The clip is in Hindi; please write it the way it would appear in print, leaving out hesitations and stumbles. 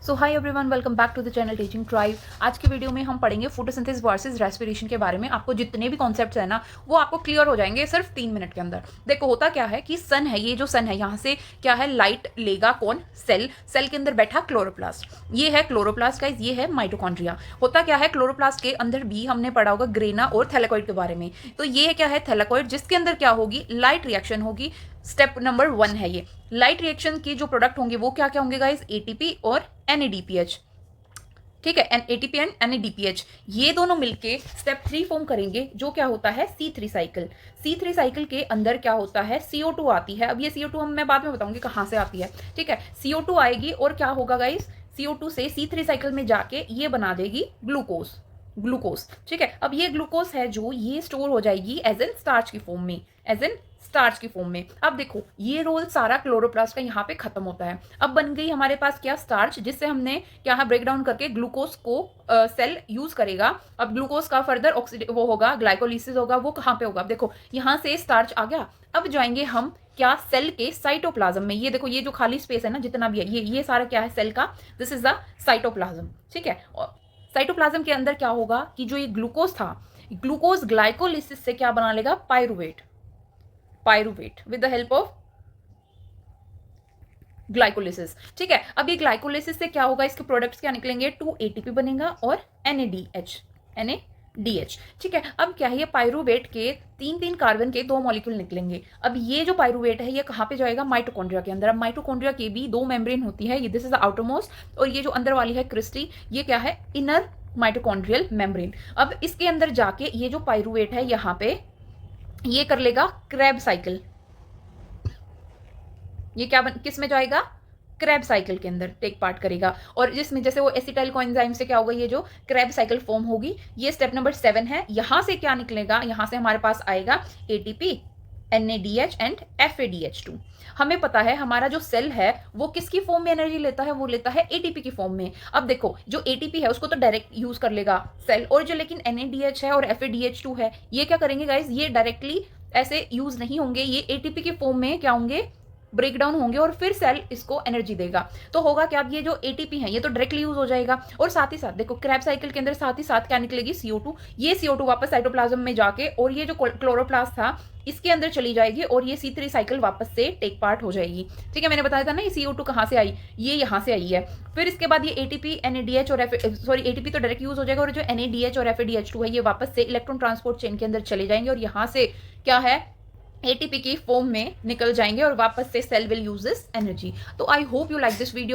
So hi everyone, welcome back to the channel Teaching Tribe. आज की वीडियो में हम पढ़ेंगे फोटोसिंथेसिस वर्सेस रेस्पिरेशन के बारे में। आपको जितने भी कॉन्सेप्ट्स है ना वो आपको क्लियर हो जाएंगे सिर्फ 3 मिनट के अंदर। देखो होता क्या है कि सन है, ये जो सन है यहाँ से क्या है, लाइट लेगा कौन, सेल। सेल के अंदर बैठा क्लोरोप्लास्ट, ये है क्लोरोप्लास्ट गाइस, ये है माइटोकॉन्ड्रिया। होता क्या है, क्लोरोप्लास्ट के अंदर भी हमने पढ़ा होगा ग्रेना और थैलेकॉइड के बारे में। तो ये क्या है, थैलेकॉइड, जिसके अंदर क्या होगी, लाइट रिएक्शन होगी। स्टेप नंबर 1 है ये। लाइट रिएक्शन के जो प्रोडक्ट होंगे वो क्या क्या होंगे गाइस, एटीपी और एनएडीपीएच। ठीक है, एटीपी एंड एनएडीपीएच, ये दोनों मिलके स्टेप 3 फॉर्म करेंगे, जो क्या होता है, C3 साइकिल। C3 साइकिल के अंदर क्या होता है, CO2 आती है। अब ये CO2 मैं बाद में बताऊंगी कहाँ से आती है। ठीक है, CO2 आएगी और क्या होगा गाइस, CO2 से C3 साइकिल में जाके ये बना देगी ग्लूकोज। ग्लूकोज, ठीक है। अब ये ग्लूकोज है जो ये स्टोर हो जाएगी एज एन स्टार्च की फॉर्म में, एज एन स्टार्च की फॉर्म में। अब देखो ये रोल सारा क्लोरोप्लास्ट का यहाँ पे खत्म होता है। अब बन गई हमारे पास क्या, स्टार्च, जिससे हमने क्या है, ब्रेक डाउन करके ग्लूकोज को सेल यूज करेगा। अब ग्लूकोज का फर्दर वो होगा, ग्लाइकोलिसिस होगा, वो कहाँ पे होगा, अब देखो यहाँ से स्टार्च आ गया। अब जाएंगे हम क्या, सेल के साइटोप्लाज्म में। ये देखो ये जो खाली स्पेस है ना जितना भी है, ये सारा क्या है, सेल का, दिस इज द साइटोप्लाज्म। ठीक है, साइटोप्लाज्म के अंदर क्या होगा कि जो ये ग्लूकोज था, ग्लूकोज ग्लाइकोलिसिस से क्या बना लेगा, pyruvate. Pyruvate with the help of glycolysis. ठीक है, अब ये ग्लाइकोलिसिस से क्या होगा, इसके प्रोडक्ट्स क्या निकलेंगे, 2 एटीपी बनेगा और NADH। ठीक है, अब क्या है, ये पायरुवेट के 3 कार्बन के 2 मॉलिक्यूल निकलेंगे। अब ये जो पायरुवेट है ये कहाँ पे जाएगा, माइटोकॉन्ड्रिया के अंदर। अब माइटोकॉन्ड्रिया के भी 2 मेम्ब्रेन होती है, ये दिस इज द आउटरमोस्ट, और ये जो अंदर वाली है क्रिस्टी, ये क्या है, इनर माइटोकॉन्ड्रियल मेम्ब्रेन। अब इसके अंदर जाके ये जो पायरुवेट है यहाँ पे ये कर लेगा क्रैब साइकिल। ये क्या किस में जाएगा, क्रैब साइकिल के अंदर टेक पार्ट करेगा। और जिसमें जैसे वो एसिटाइल कोएंजाइम से क्या होगा, ये जो क्रैब साइकिल फॉर्म होगी। ये स्टेप नंबर 7 है। यहां से क्या निकलेगा, यहां से हमारे पास आएगा ATP, NADH एंड FADH2। हमें पता है हमारा जो सेल है वो किसकी फॉर्म में एनर्जी लेता है, वो लेता है ATP की फॉर्म में। अब देखो जो ATP है उसको तो डायरेक्ट यूज कर लेगा सेल, और जो लेकिन NADH है और FADH2 है ये क्या करेंगे गाइज, ये डायरेक्टली ऐसे यूज नहीं होंगे, ये ATP की फॉर्म में क्या होंगे, ब्रेक डाउन होंगे, और फिर सेल इसको एनर्जी देगा। तो होगा क्या, अब ये जो एटीपी है ये तो डायरेक्टली यूज हो जाएगा, और साथ ही साथ देखो क्रैब साइकिल के अंदर साथ ही साथ क्या निकलेगी, CO2। ये CO2 वापस साइटोप्लाज्म में जाके और ये जो क्लोरोप्लास्ट था इसके अंदर चली जाएगी, और ये C3 साइकिल वापस से टेक पार्ट हो जाएगी। ठीक है, मैंने बताया था ना ये CO2 कहाँ से आई, ये यहाँ से आई है। फिर इसके बाद ये ATP, NADH और ATP तो डायरेक्ट यूज हो जाएगा, और जो NADH और FADH2 है ये वापस से इलेक्ट्रॉन ट्रांसपोर्ट चेन के अंदर चले जाएंगे, और यहाँ से क्या है, ATP की फॉर्म में निकल जाएंगे, और वापस से cell will use this energy. तो I hope you like this video.